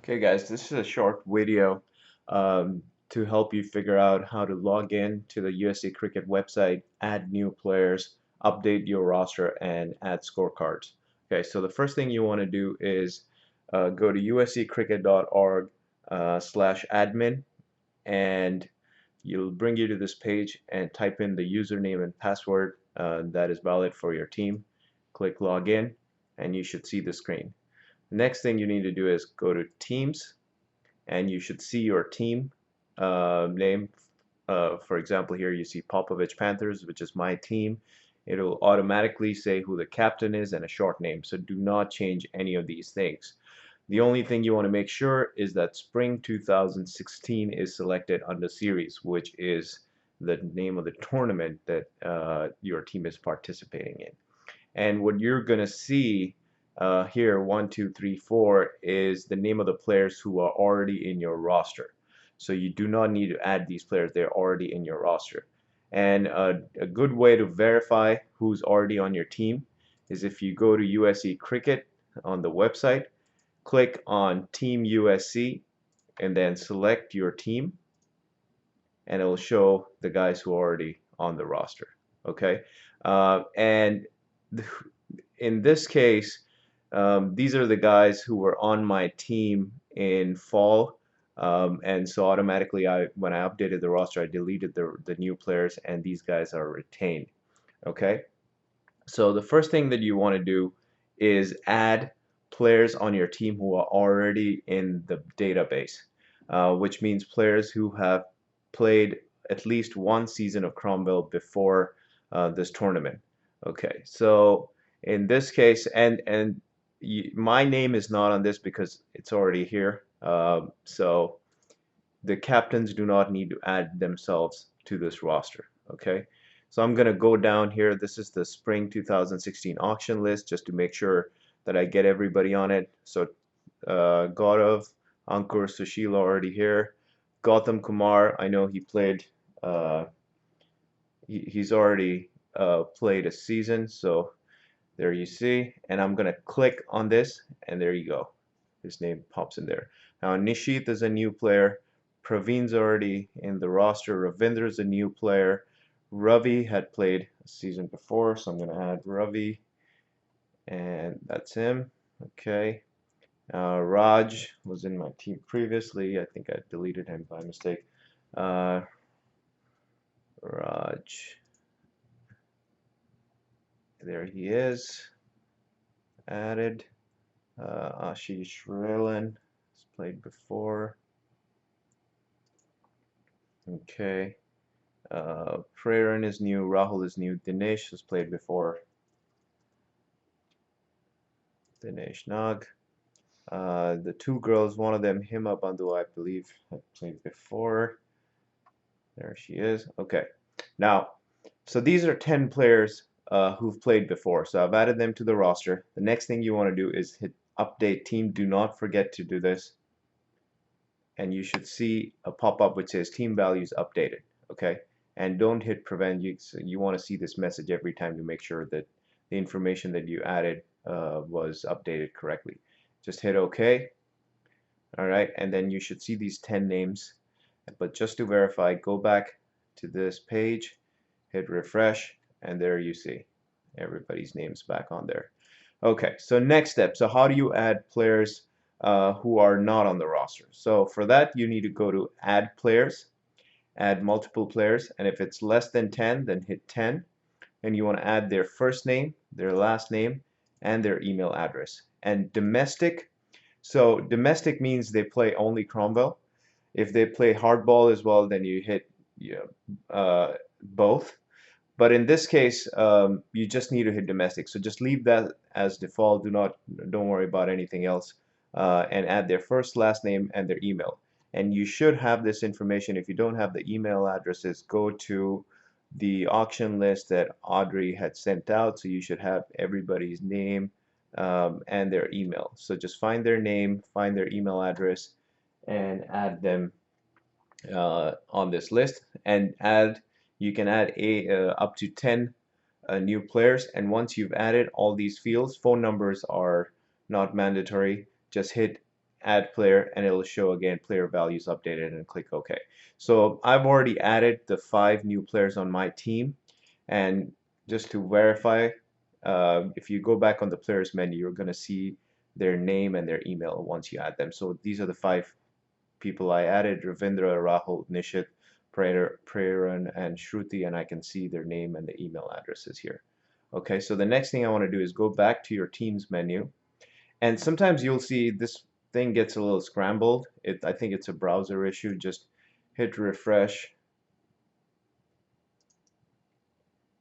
Okay, guys, this is a short video to help you figure out how to log in to the USC Cricket website, add new players, update your roster, and add scorecards. Okay, so the first thing you want to do is go to usccricket.org /admin, and you'll bring you to this page and type in the username and password that is valid for your team. Click login, and you should see the screen. The next thing you need to do is go to Teams, and you should see your team name. For example, here you see Popovich Panthers, which is my team. It'll automatically say who the captain is and a short name, so do not change any of these things. The only thing you want to make sure is that Spring 2016 is selected under Series, which is the name of the tournament that your team is participating in. And what you're going to see here, 1, 2, 3, 4, is the name of the players who are already in your roster. So you do not need to add these players, they're already in your roster. And a good way to verify who's already on your team is if you go to USC Cricket on the website, click on Team USC, and then select your team, and it will show the guys who are already on the roster. Okay, and in this case, these are the guys who were on my team in fall, and so automatically, when I updated the roster, I deleted the new players, and these guys are retained. Okay, so the first thing that you want to do is add players on your team who are already in the database, which means players who have played at least one season of Cromwell before this tournament. Okay, so in this case, and my name is not on this because it's already here. So the captains do not need to add themselves to this roster. Okay, so I'm gonna go down here. This is the Spring 2016 auction list just to make sure that I get everybody on it. So Gaurav, Ankur, Sushila already here. Gautam Kumar, I know he played. Uh, he's already played a season, so there you see. And I'm gonna click on this, and there you go. His name pops in there. Now Nishit is a new player. Praveen's already in the roster. Ravinder's a new player. Ravi had played a season before, so I'm gonna add Ravi, and that's him. Okay. Raj was in my team previously. I think I deleted him by mistake. Uh, Raj, there he is, added. Ashish Relan has played before. Okay. Preran is new. Rahul is new. Dinesh has played before. Dinesh Nag. The two girls, one of them, Hima Bandhu, I believe, had played before. There she is. Okay. Now, so these are 10 players who've played before. So I've added them to the roster. The next thing you want to do is hit update team. Do not forget to do this. And you should see a pop-up which says team values updated. Okay. And don't hit prevent. You want to see this message every time to make sure that the information that you added was updated correctly. Just hit OK. All right. And then you should see these 10 names. But just to verify, go back to this page, hit refresh, and there you see everybody's names back on there. Okay, so next step. So how do you add players who are not on the roster? So for that, you need to go to add players, add multiple players, and if it's less than 10, then hit 10. And you want to add their first name, their last name, and their email address. And domestic, so domestic means they play only Cromwell. If they play hardball as well, then you hit both. But in this case, you just need to hit domestic. So just leave that as default. Don't worry about anything else. And add their first, last name, and their email. And you should have this information. If you don't have the email addresses, go to the auction list that Audrey had sent out. So you should have everybody's name and their email. So just find their name, find their email address, and add them on this list. And you can add up to 10 new players. And once you've added all these fields, phone numbers are not mandatory. Just hit add player, and it'll show again player values updated, and click OK. So I've already added the 5 new players on my team, and just to verify, if you go back on the players menu, you're going to see their name and their email once you add them. So these are the 5 people I added: Ravindra, Rahul, Nishit, Preran, and Shruti, and I can see their name and the email addresses here. Okay, so the next thing I want to do is go back to your Teams menu, and sometimes you'll see this thing gets a little scrambled. I think it's a browser issue. Just hit refresh,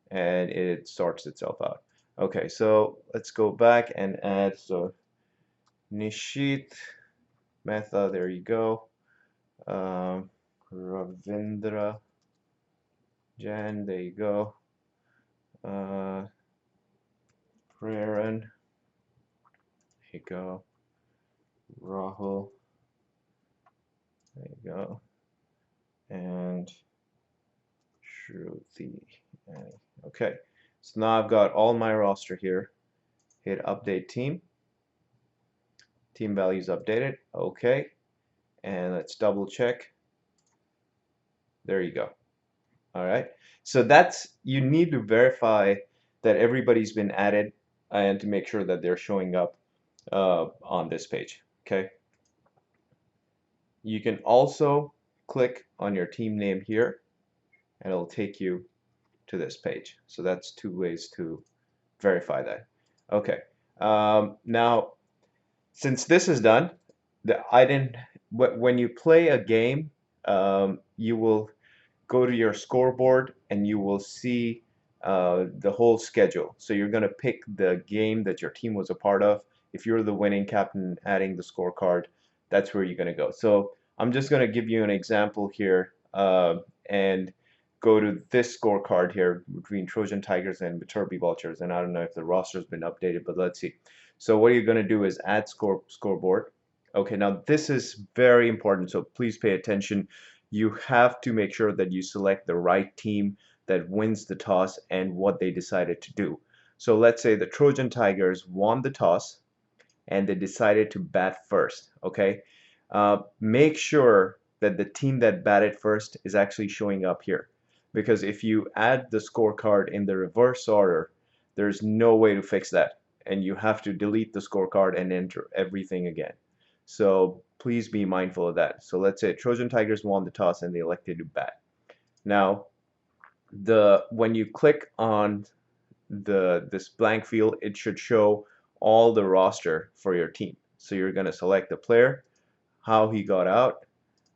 and it sorts itself out. Okay, so let's go back and add, so Nishit, Metha, there you go. Ravindra, Jan, there you go. Preran, there you go. Rahul, there you go. And Shruti. Okay, so now I've got all my roster here. Hit update team. Team values updated. Okay, and let's double check. There you go. All right, so you need to verify that everybody's been added and to make sure that they're showing up on this page. Okay, you can also click on your team name here, and it'll take you to this page. So that's 2 ways to verify that. Okay, now since this is done, when you play a game, you will go to your scoreboard and you will see the whole schedule. So you're going to pick the game that your team was a part of. If you're the winning captain adding the scorecard, that's where you're going to go. So I'm just going to give you an example here and go to this scorecard here between Trojan Tigers and Viterbi Vultures. And I don't know if the roster's been updated, but let's see. So what you're going to do is add scoreboard. Okay, now this is very important, so please pay attention. You have to make sure that you select the right team that wins the toss and what they decided to do. So let's say the Trojan Tigers won the toss and they decided to bat first. Okay, make sure that the team that batted first is actually showing up here, because if you add the scorecard in the reverse order, there's no way to fix that, and you have to delete the scorecard and enter everything again. So please be mindful of that. So let's say Trojan Tigers won the toss and they elected to bat. Now, when you click on this blank field, it should show all the roster for your team. So you're going to select the player, how he got out.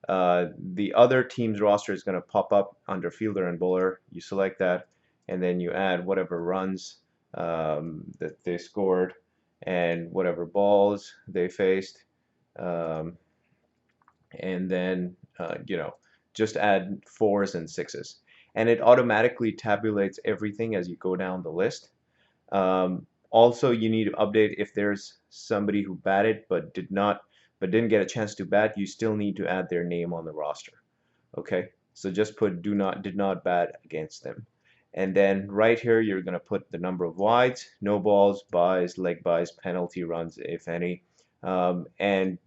The other team's roster is going to pop up under fielder and bowler. You select that, and then you add whatever runs that they scored and whatever balls they faced. And then just add 4s and 6s, and it automatically tabulates everything as you go down the list. Also, you need to update if there's somebody who batted but didn't get a chance to bat. You still need to add their name on the roster. Okay, so just put did not bat against them, and then right here you're going to put the number of wides, no balls, buys, leg buys, penalty runs if any, and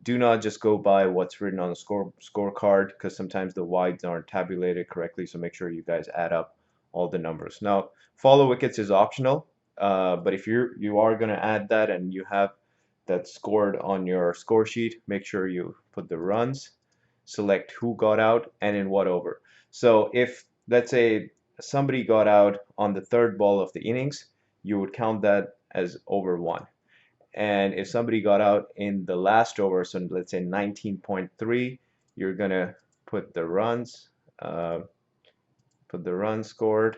do not just go by what's written on the scorecard, because sometimes the wides aren't tabulated correctly, so make sure you guys add up all the numbers. Now, follow wickets is optional, but if you are going to add that and you have that scored on your score sheet, make sure you put the runs, select who got out and in what over. So if, let's say, somebody got out on the 3rd ball of the innings, you would count that as over 1. And if somebody got out in the last over, so let's say 19.3, you're gonna put the runs, scored,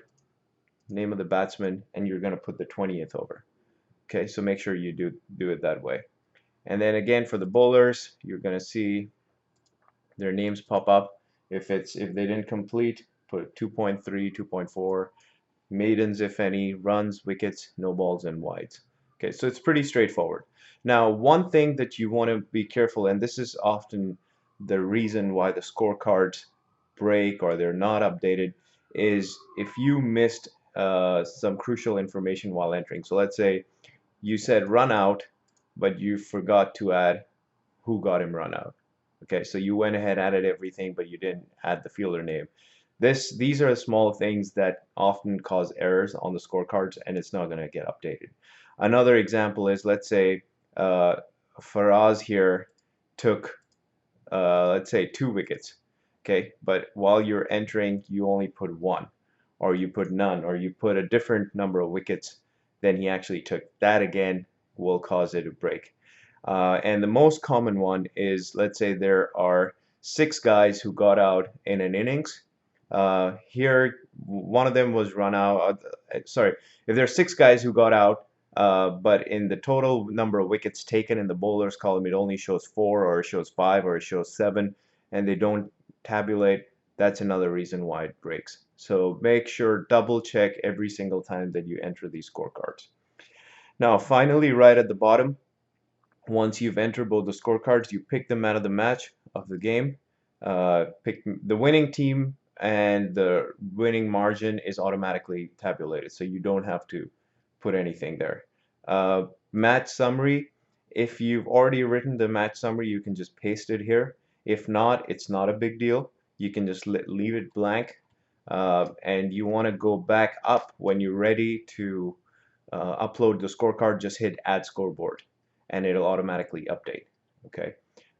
name of the batsman, and you're gonna put the 20th over. Okay, so make sure you do it that way. And then again for the bowlers, you're gonna see their names pop up. If they didn't complete, put 2.3, 2.4, maidens if any, runs, wickets, no balls, and wides. Okay, so it's pretty straightforward. Now, one thing that you want to be careful, and this is often the reason why the scorecards break or they're not updated, is if you missed some crucial information while entering. So let's say you said run out, but you forgot to add who got him run out. Okay, so you went ahead, added everything, but you didn't add the fielder name. These are small things that often cause errors on the scorecards, and it's not going to get updated. Another example is, let's say uh, Faraz here took, let's say, 2 wickets. Okay, but while you're entering, you only put one, or you put none, or you put a different number of wickets than he actually took. That again will cause it to break. And the most common one is, let's say there are 6 guys who got out in an innings. Here, one of them was run out. Sorry, if there are 6 guys who got out, but in the total number of wickets taken in the bowlers column, it only shows 4, or it shows 5, or it shows 7, and they don't tabulate. That's another reason why it breaks. So make sure, double check every single time that you enter these scorecards. Now, finally, right at the bottom, once you've entered both the scorecards, you pick them out of the match of the game. Pick the winning team, and the winning margin is automatically tabulated, so you don't have to put anything there. Match summary, if you've already written the match summary, you can just paste it here. If not, it's not a big deal. You can just leave it blank, and you want to go back up when you're ready to upload the scorecard, just hit add scoreboard and it'll automatically update. Okay.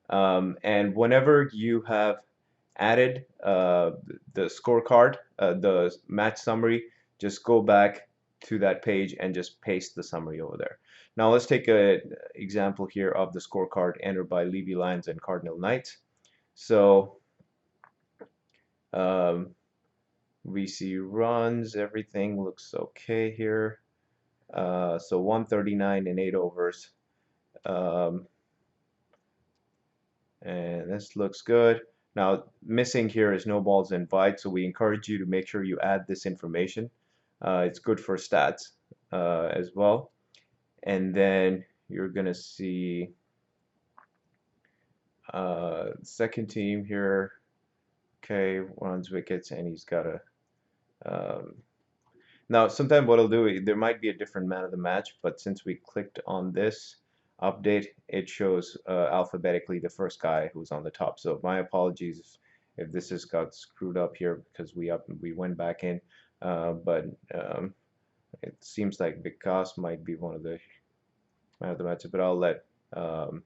And whenever you have added the scorecard, the match summary, just go back to that page and just paste the summary over there. Now let's take an example here of the scorecard entered by Levy Lions and Cardinal Knights. So we see runs, everything looks okay here. So 139 in 8 overs. Um, and this looks good. Now, missing here is no balls in wide, so we encourage you to make sure you add this information. It's good for stats as well. And then you're going to see second team here. Okay, runs, wickets, and he's got a. Now, sometimes what I'll do, there might be a different man of the match, but since we clicked on this update, it shows alphabetically the first guy who's on the top. So my apologies if this has got screwed up here, because we went back in, but it seems like Vikas might be one of the man of the matches, but I'll let Vaibhav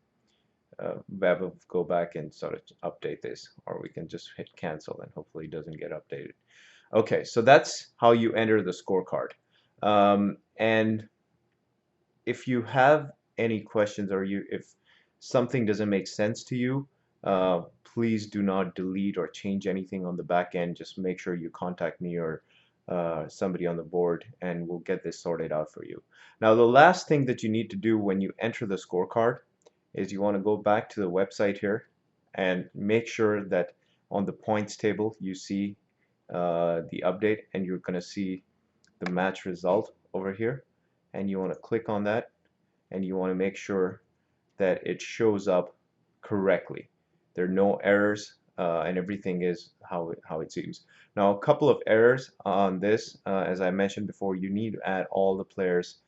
go back and sort of update this, or we can just hit cancel and hopefully it doesn't get updated. Okay, so that's how you enter the scorecard. And if you have any questions, or if something doesn't make sense to you, please do not delete or change anything on the back end. Just make sure you contact me or somebody on the board, and we'll get this sorted out for you. Now, the last thing that you need to do when you enter the scorecard is you want to go back to the website here and make sure that on the points table you see the update, and you're going to see the match result over here, and you want to click on that, and you want to make sure that it shows up correctly. There are no errors, and everything is how it seems. Now, a couple of errors on this, as I mentioned before, you need to add all the players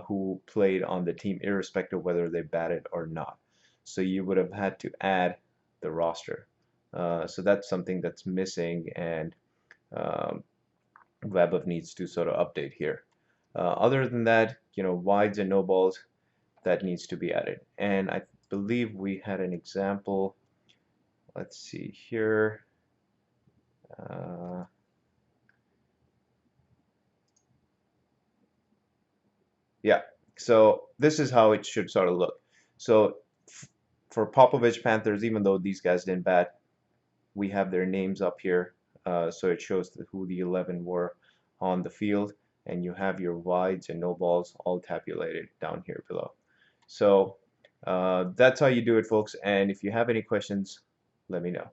who played on the team, irrespective of whether they batted or not. So you would have had to add the roster. So that's something that's missing, and Vaibhav needs to sort of update here. Other than that, wides and no balls, that needs to be added. And I believe we had an example. Let's see here. Yeah, so this is how it should sort of look. So for Popovich Panthers, even though these guys didn't bat, we have their names up here. So it shows who the 11 were on the field, and you have your wides and no balls all tabulated down here below. So that's how you do it, folks. And if you have any questions, let me know.